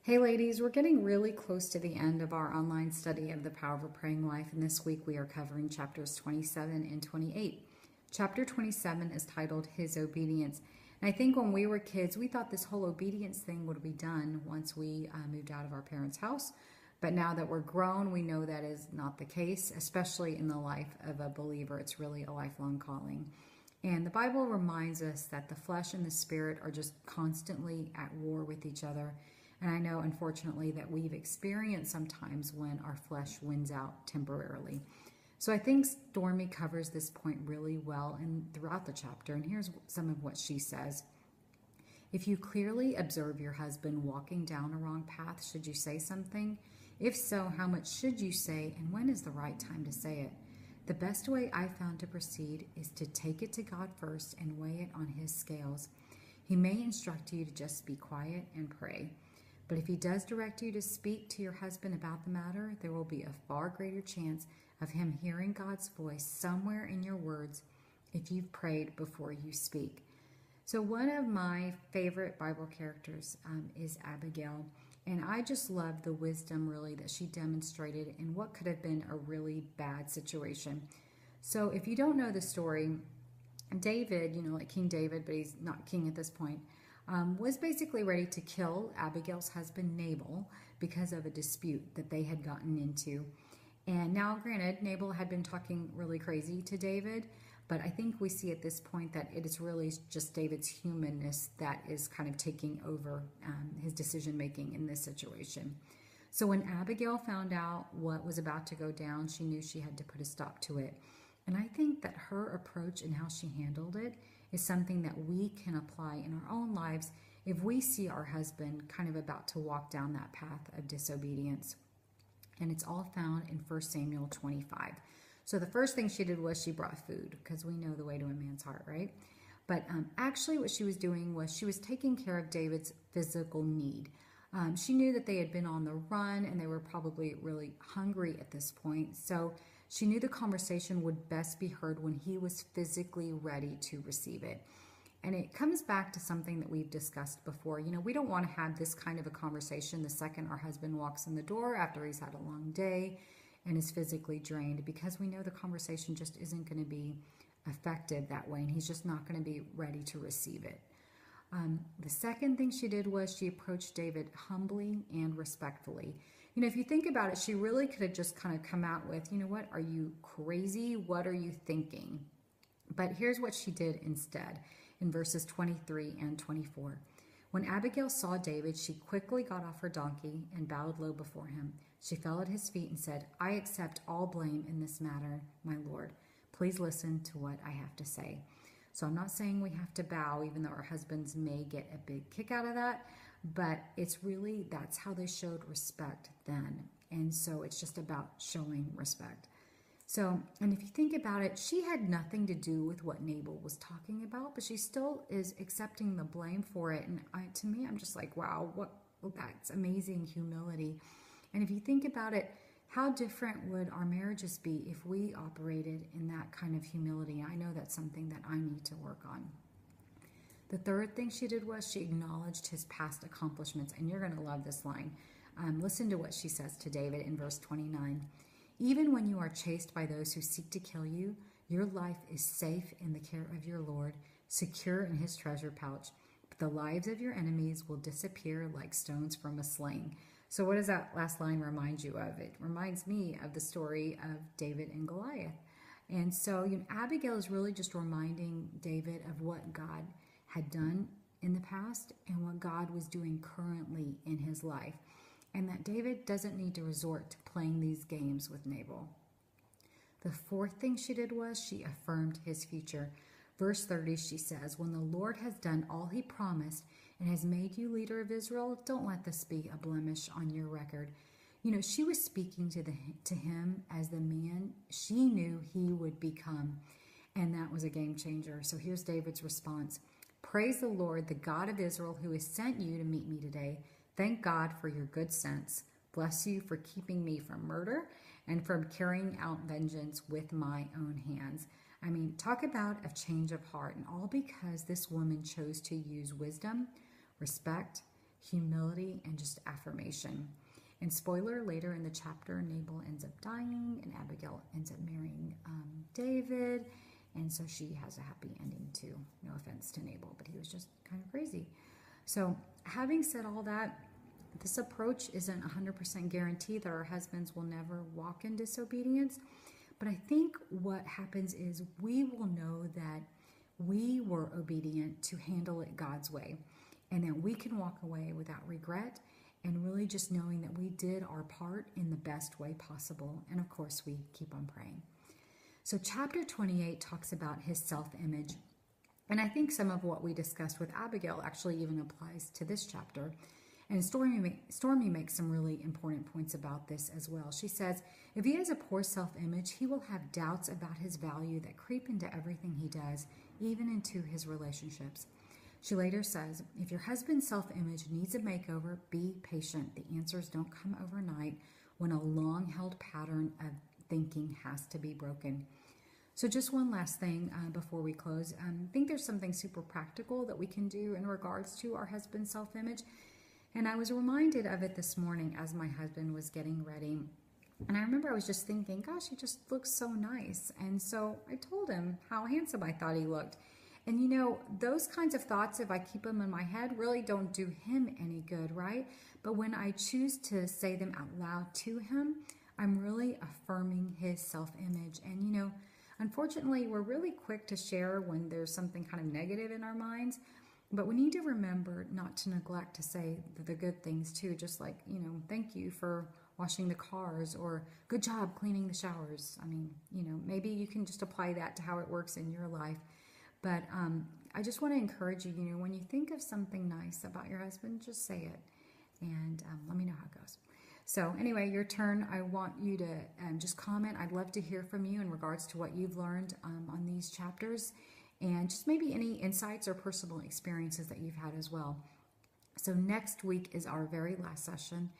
Hey ladies, we're getting really close to the end of our online study of the Power of a Praying Life, and this week we are covering chapters 27 and 28. Chapter 27 is titled His Obedience. And I think when we were kids, we thought this whole obedience thing would be done once we moved out of our parents' house. But now that we're grown, we know that is not the case, especially in the life of a believer. It's really a lifelong calling. And the Bible reminds us that the flesh and the spirit are just constantly at war with each other. And I know, unfortunately, that we've experienced sometimes when our flesh wins out temporarily. So I think Stormie covers this point really well and throughout the chapter. And here's some of what she says. If you clearly observe your husband walking down a wrong path, should you say something? If so, how much should you say, and when is the right time to say it? The best way I found to proceed is to take it to God first and weigh it on his scales. He may instruct you to just be quiet and pray. But if he does direct you to speak to your husband about the matter, there will be a far greater chance of him hearing God's voice somewhere in your words if you've prayed before you speak. So one of my favorite Bible characters is Abigail. And I just love the wisdom really that she demonstrated in what could have been a really bad situation. So if you don't know the story, David, like King David, but he's not king at this point, was basically ready to kill Abigail's husband Nabal because of a dispute that they had gotten into. And now, granted, Nabal had been talking really crazy to David, but I think we see at this point that it is really just David's humanness that is kind of taking over his decision-making in this situation. So when Abigail found out what was about to go down, she knew she had to put a stop to it. And I think that her approach and how she handled it is something that we can apply in our own lives if we see our husband kind of about to walk down that path of disobedience. And it's all found in 1 Samuel 25. So the first thing she did was she brought food, because we know the way to a man's heart, right? But actually what she was doing was she was taking care of David's physical need. She knew that they had been on the run and they were probably really hungry at this point. So she knew the conversation would best be heard when he was physically ready to receive it. And it comes back to something that we've discussed before. We don't want to have this kind of a conversation the second our husband walks in the door after he's had a long day and is physically drained, because we know the conversation just isn't going to be effective that way, and he's just not going to be ready to receive it. The second thing she did was she approached David humbly and respectfully. If you think about it, she really could have just kind of come out with, what, are you crazy? What are you thinking? But here's what she did instead in verses 23 and 24. When Abigail saw David, she quickly got off her donkey and bowed low before him. She fell at his feet and said, I accept all blame in this matter, my lord. Please listen to what I have to say. So I'm not saying we have to bow, even though our husbands may get a big kick out of that. But it's really, that's how they showed respect then. And so it's just about showing respect. So, and if you think about it, she had nothing to do with what Nabal was talking about, but she still is accepting the blame for it. And to me, I'm just like, wow, that's amazing humility. And if you think about it, how different would our marriages be if we operated in that kind of humility? I know that's something that I need to work on. The third thing she did was she acknowledged his past accomplishments. And you're going to love this line. Listen to what she says to David in verse 29. Even when you are chased by those who seek to kill you, your life is safe in the care of your Lord, secure in his treasure pouch. But the lives of your enemies will disappear like stones from a sling. So what does that last line remind you of? It reminds me of the story of David and Goliath. And so Abigail is really just reminding David of what God had done in the past and what God was doing currently in his life. And that David doesn't need to resort to playing these games with Nabal. The fourth thing she did was she affirmed his future. Verse 30, she says, when the Lord has done all he promised and has made you leader of Israel, don't let this be a blemish on your record. She was speaking to him as the man she knew he would become. And that was a game changer. So here's David's response. Praise the Lord, the God of Israel, who has sent you to meet me today. Thank God for your good sense. Bless you for keeping me from murder and from carrying out vengeance with my own hands. I mean, talk about a change of heart, and all because this woman chose to use wisdom, respect, humility, and just affirmation. And spoiler, later in the chapter, Nabal ends up dying and Abigail ends up marrying David. And so she has a happy ending too. No offense to Nabal, but he was just kind of crazy. So having said all that, this approach isn't 100% guarantee that our husbands will never walk in disobedience. But I think what happens is we will know that we were obedient to handle it God's way, and that we can walk away without regret and really just knowing that we did our part in the best way possible. And of course, we keep on praying. So chapter 28 talks about his self-image. And I think some of what we discussed with Abigail actually even applies to this chapter. And Stormie makes some really important points about this as well. She says, if he has a poor self-image, he will have doubts about his value that creep into everything he does, even into his relationships. She later says, if your husband's self-image needs a makeover, be patient. The answers don't come overnight when a long-held pattern of thinking has to be broken. So just one last thing before we close. I think there's something super practical that we can do in regards to our husband's self-image. And I was reminded of it this morning as my husband was getting ready. And I remember I was just thinking, gosh, he just looks so nice. And so I told him how handsome I thought he looked. And you know, those kinds of thoughts, if I keep them in my head, really don't do him any good, right? But when I choose to say them out loud to him, I'm really affirming his self-image. And you know, unfortunately, we're really quick to share when there's something kind of negative in our minds. But we need to remember not to neglect to say the good things too, just like, you know, thank you for washing the cars, or good job cleaning the showers. I mean, you know, maybe you can just apply that to how it works in your life. But I just want to encourage you, you know, when you think of something nice about your husband, just say it. And let me know how it goes. So anyway, your turn. I want you to just comment. I'd love to hear from you in regards to what you've learned on these chapters. And just maybe any insights or personal experiences that you've had as well. So next week is our very last session.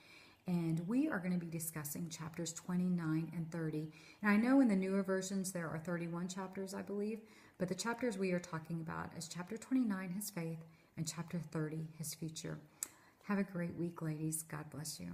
And we are going to be discussing chapters 29 and 30. And I know in the newer versions there are 31 chapters, I believe. But the chapters we are talking about is chapter 29, his faith, and chapter 30, his future. Have a great week, ladies. God bless you.